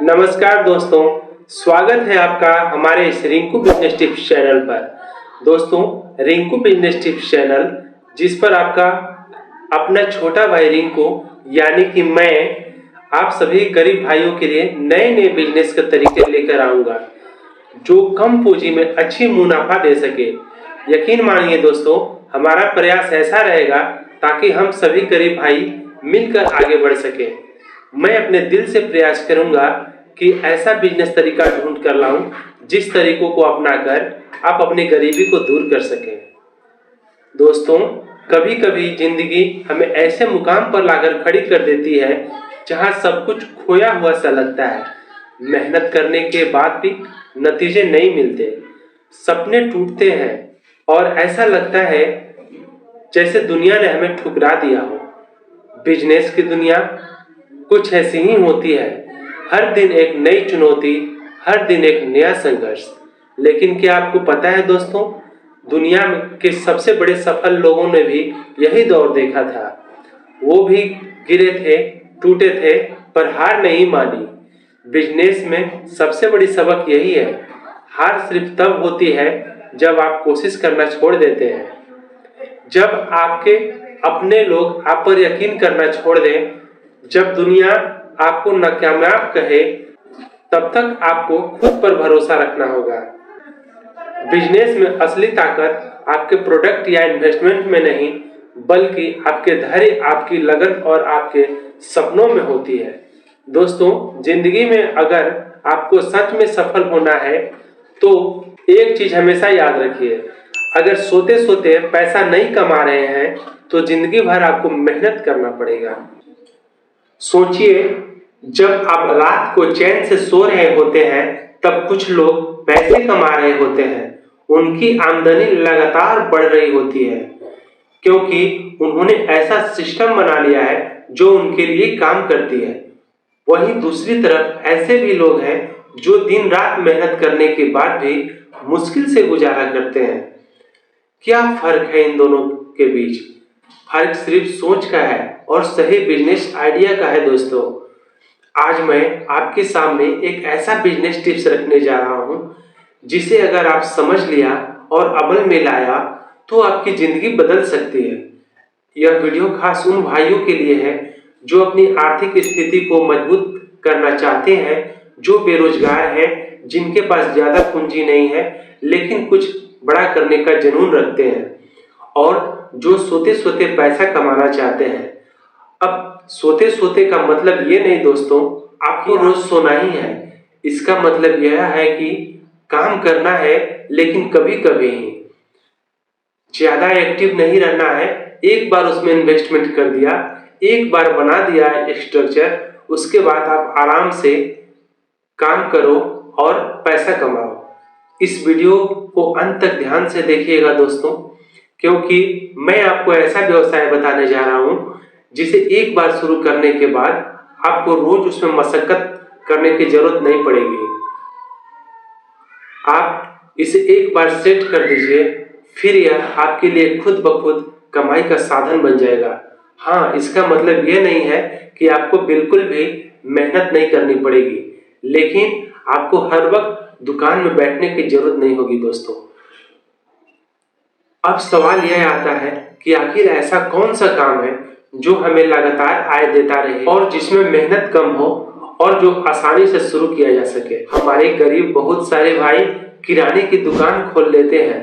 नमस्कार दोस्तों, स्वागत है आपका हमारे इस रिंकू बिजनेस टिप्स चैनल पर। दोस्तों, रिंकू बिजनेस टिप्स चैनल जिस पर आपका अपना छोटा भाई रिंकू यानी कि मैं आप सभी गरीब भाइयों के लिए नए नए बिजनेस के तरीके लेकर आऊंगा जो कम पूंजी में अच्छी मुनाफा दे सके। यकीन मानिए दोस्तों, हमारा प्रयास ऐसा रहेगा ताकि हम सभी गरीब भाई मिलकर आगे बढ़ सके। मैं अपने दिल से प्रयास करूंगा कि ऐसा बिजनेस तरीका ढूंढ कर लाऊं जिस तरीकों को अपनाकर आप अपनी गरीबी को दूर कर सकें। दोस्तों, कभी कभी जिंदगी हमें ऐसे मुकाम पर लाकर खड़ी कर देती है जहां सब कुछ खोया हुआ सा लगता है। मेहनत करने के बाद भी नतीजे नहीं मिलते, सपने टूटते हैं और ऐसा लगता है जैसे दुनिया ने हमें ठुकरा दिया हो। बिजनेस की दुनिया कुछ ऐसी ही होती है, हर दिन एक नई चुनौती, हर दिन एक नया संघर्ष। लेकिन क्या आपको पता है दोस्तों, दुनिया के सबसे बड़े सफल लोगों ने भी यही दौर देखा था। वो भी गिरे थे, टूटे थे, पर हार नहीं मानी। बिजनेस में सबसे बड़ी सबक यही है, हार सिर्फ तब होती है जब आप कोशिश करना छोड़ देते हैं। जब आपके अपने लोग आप पर यकीन करना छोड़ दें, जब दुनिया आपको नाकामयाब कहे, तब तक आपको खुद पर भरोसा रखना होगा। बिजनेस में असली ताकत आपके प्रोडक्ट या इन्वेस्टमेंट में नहीं, बल्कि आपके धैर्य, आपकी लगन और आपके सपनों में होती है। दोस्तों, जिंदगी में अगर आपको सच में सफल होना है तो एक चीज हमेशा याद रखिए, अगर सोते सोते पैसा नहीं कमा रहे हैं तो जिंदगी भर आपको मेहनत करना पड़ेगा। सोचिए, जब आप रात को चैन से सो रहे होते हैं तब कुछ लोग पैसे कमा रहे होते हैं। उनकी आमदनी लगातार बढ़ रही होती है क्योंकि उन्होंने ऐसा सिस्टम बना लिया है जो उनके लिए काम करती है। वहीं दूसरी तरफ ऐसे भी लोग हैं जो दिन रात मेहनत करने के बाद भी मुश्किल से गुजारा करते हैं। क्या फर्क है इन दोनों के बीच? फर्क सिर्फ सोच का है और सही बिजनेस आइडिया का है। दोस्तों, आज मैं आपके सामने एक ऐसा बिजनेस टिप्स रखने जा रहा हूं जिसे अगर आप समझ लिया और अमल में लाया तो आपकी जिंदगी बदल सकती है। यह वीडियो खास उन भाइयों के लिए है जो अपनी आर्थिक स्थिति को मजबूत करना चाहते हैं, जो बेरोजगार हैं, जिनके पास ज्यादा पूंजी नहीं है लेकिन कुछ बड़ा करने का जुनून रखते हैं, और जो सोते सोते पैसा कमाना चाहते हैं। अब सोते सोते का मतलब ये नहीं दोस्तों आपको रोज सोना ही है। इसका मतलब यह है कि काम करना है लेकिन कभी कभी ही, ज्यादा एक्टिव नहीं रहना है। एक बार उसमें इन्वेस्टमेंट कर दिया, एक बार बना दिया स्ट्रक्चर, उसके बाद आप आराम से काम करो और पैसा कमाओ। इस वीडियो को अंत तक ध्यान से देखिएगा दोस्तों, क्योंकि मैं आपको ऐसा व्यवसाय बताने जा रहा हूं जिसे एक बार शुरू करने के बाद आपको रोज उसमें मशक्कत करने की जरूरत नहीं पड़ेगी। आप इसे एक बार सेट कर दीजिए, फिर यह आपके लिए खुद ब खुद कमाई का साधन बन जाएगा। हाँ, इसका मतलब यह नहीं है कि आपको बिल्कुल भी मेहनत नहीं करनी पड़ेगी, लेकिन आपको हर वक्त दुकान में बैठने की जरूरत नहीं होगी। दोस्तों, अब सवाल यह आता है कि आखिर ऐसा कौन सा काम है जो हमें लगातार आय देता रहे और जिसमें मेहनत कम हो और जो आसानी से शुरू किया जा सके। हमारे गरीब बहुत सारे भाई किराने की दुकान खोल लेते हैं,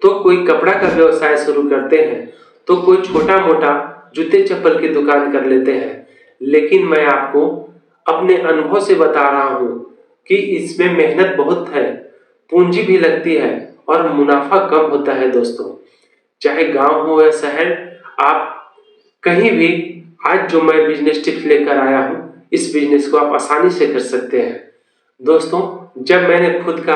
तो कोई कपड़ा का व्यवसाय शुरू करते हैं, तो कोई छोटा मोटा जूते चप्पल की दुकान कर लेते हैं। लेकिन मैं आपको अपने अनुभव से बता रहा हूं कि इसमें मेहनत बहुत है, पूंजी भी लगती है और मुनाफा कम होता है। दोस्तों, चाहे गांव हो या शहर, आप कहीं भी आज जो मैं बिजनेस टिप्स लेकर आया हूं, इस बिजनेस को आप आसानी से कर सकते हैं। दोस्तों, जब मैंने खुद का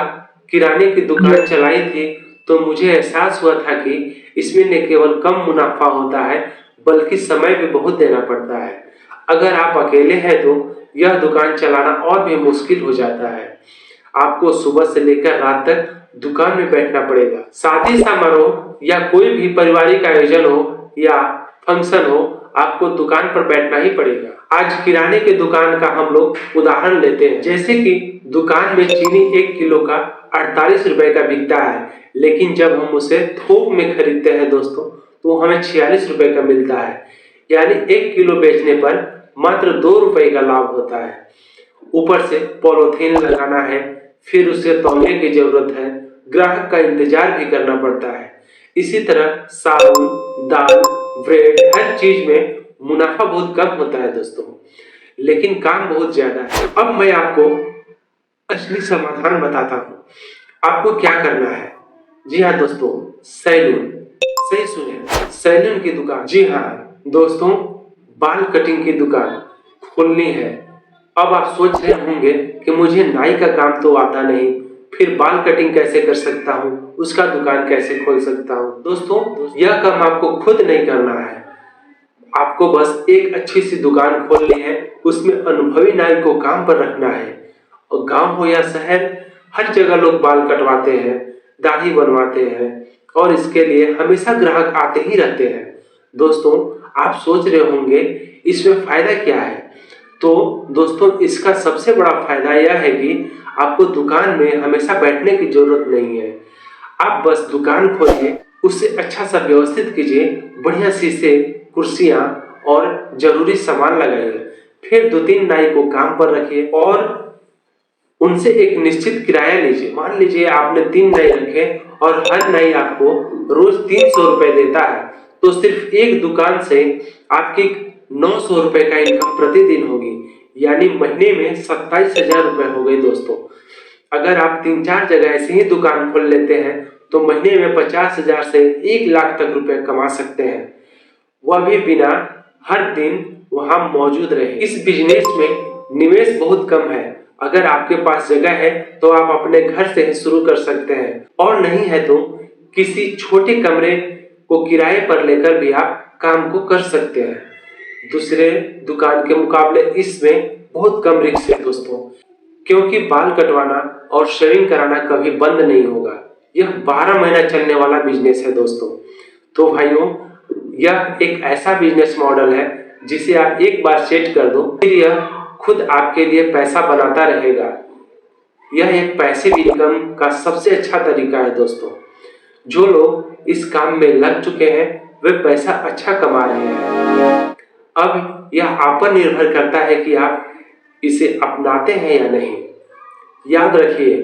किराने की दुकान चलाई थी तो मुझे एहसास हुआ था कि इसमें न केवल कम मुनाफा होता है बल्कि समय भी बहुत देना पड़ता है। अगर आप अकेले हैं तो यह दुकान चलाना और भी मुश्किल हो जाता है। आपको सुबह से लेकर रात तक दुकान में बैठना पड़ेगा। शादी समारोह या कोई भी पारिवारिक आयोजन हो या फंक्शन हो, आपको दुकान पर बैठना ही पड़ेगा। आज किराने के दुकान का हम लोग उदाहरण लेते हैं। जैसे कि दुकान में चीनी 1 किलो का 48 रुपए का बिकता है, लेकिन जब हम उसे थोक में खरीदते हैं दोस्तों तो हमें 46 रुपए का मिलता है। यानी 1 किलो बेचने पर मात्र 2 रुपए का लाभ होता है। ऊपर से पॉलीथीन लगाना है, फिर उसे तौलने की जरूरत है, ग्राहक का इंतजार भी करना पड़ता है। इसी तरह साबुन, दाल, ब्रेड, हर चीज में मुनाफा बहुत कम होता है दोस्तों, लेकिन काम बहुत ज्यादा है। अब मैं आपको असली समाधान बताता हूँ। आपको क्या करना है? जी हाँ दोस्तों, सैलून। सही सुने, सैलून की दुकान। जी हाँ दोस्तों, बाल कटिंग की दुकान खोलनी है। अब आप सोच रहे होंगे कि मुझे नाई का काम तो आता नहीं, फिर बाल कटिंग कैसे कर सकता हूँ, उसका दुकान कैसे खोल सकता हूँ। दोस्तों, यह काम आपको खुद नहीं करना है। आपको बस एक अच्छी सी दुकान खोलनी है, उसमें अनुभवी नाई को काम पर रखना है। और गांव हो या शहर, हर जगह लोग बाल कटवाते हैं, दाढ़ी बनवाते हैं और इसके लिए हमेशा ग्राहक आते ही रहते हैं। दोस्तों, आप सोच रहे होंगे इसमें फायदा क्या है? तो दोस्तों, इसका सबसे बड़ा फायदा यह है कि आपको दुकान में हमेशा बैठने की जरूरत नहीं है। आप बस दुकान खोलिए, उसे अच्छा सा व्यवस्थित कीजिए, बढ़िया शीशे, कुर्सियां और जरूरी सामान लगाइए। फिर 2-3 नाई को काम पर रखिए और उनसे एक निश्चित किराया लीजिए। मान लीजिए आपने 3 नाई रखे और हर नाई आपको रोज 300 रुपए देता है, तो सिर्फ एक दुकान से आपकी 900 रुपए का इनकम प्रतिदिन होगी। यानी महीने में 27,000 रुपए हो गए दोस्तों। अगर आप 3-4 जगह ऐसे ही दुकान खोल लेते हैं तो महीने में 50,000 से 1 लाख तक रुपए कमा सकते हैं, वह भी बिना हर दिन वहां मौजूद रहे। इस बिजनेस में निवेश बहुत कम है। अगर आपके पास जगह है तो आप अपने घर से ही शुरू कर सकते हैं, और नहीं है तो किसी छोटे कमरे को किराए पर लेकर भी आप काम को कर सकते हैं। दूसरे दुकान के मुकाबले इसमें बहुत कम रिस्क है दोस्तों, क्योंकि बाल कटवाना और शेविंग कराना कभी बंद नहीं होगा। यह 12 महीना चलने वाला बिजनेस है दोस्तों। तो भाइयों, यह एक ऐसा बिजनेस मॉडल है जिसे आप एक बार सेट कर दो, फिर यह खुद आपके लिए पैसा बनाता रहेगा। यह एक पैसिव इनकम का सबसे अच्छा तरीका है दोस्तों। जो लोग इस काम में लग चुके हैं वे पैसा अच्छा कमा रहे हैं। अब यह आप पर निर्भर करता है कि आप इसे अपनाते हैं या नहीं। याद रखिए,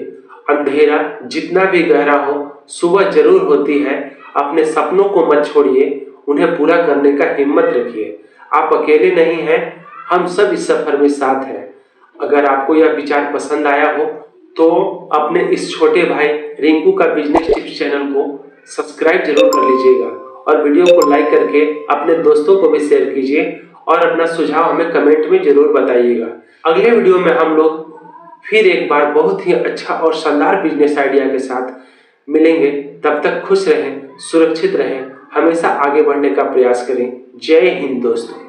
अंधेरा जितना भी गहरा हो, सुबह जरूर होती है। अपने सपनों को मत छोड़िए, उन्हें पूरा करने का हिम्मत रखिए। आप अकेले नहीं हैं, हम सब इस सफर में साथ हैं। अगर आपको यह विचार पसंद आया हो तो अपने इस छोटे भाई रिंकू का बिजनेस टिप्स चैनल को सब्सक्राइब जरूर कर लीजिएगा और वीडियो को लाइक करके अपने दोस्तों को भी शेयर कीजिए और अपना सुझाव हमें कमेंट में जरूर बताइएगा। अगले वीडियो में हम लोग फिर एक बार बहुत ही अच्छा और शानदार बिजनेस आइडिया के साथ मिलेंगे। तब तक खुश रहें, सुरक्षित रहें, हमेशा आगे बढ़ने का प्रयास करें। जय हिंद दोस्तों।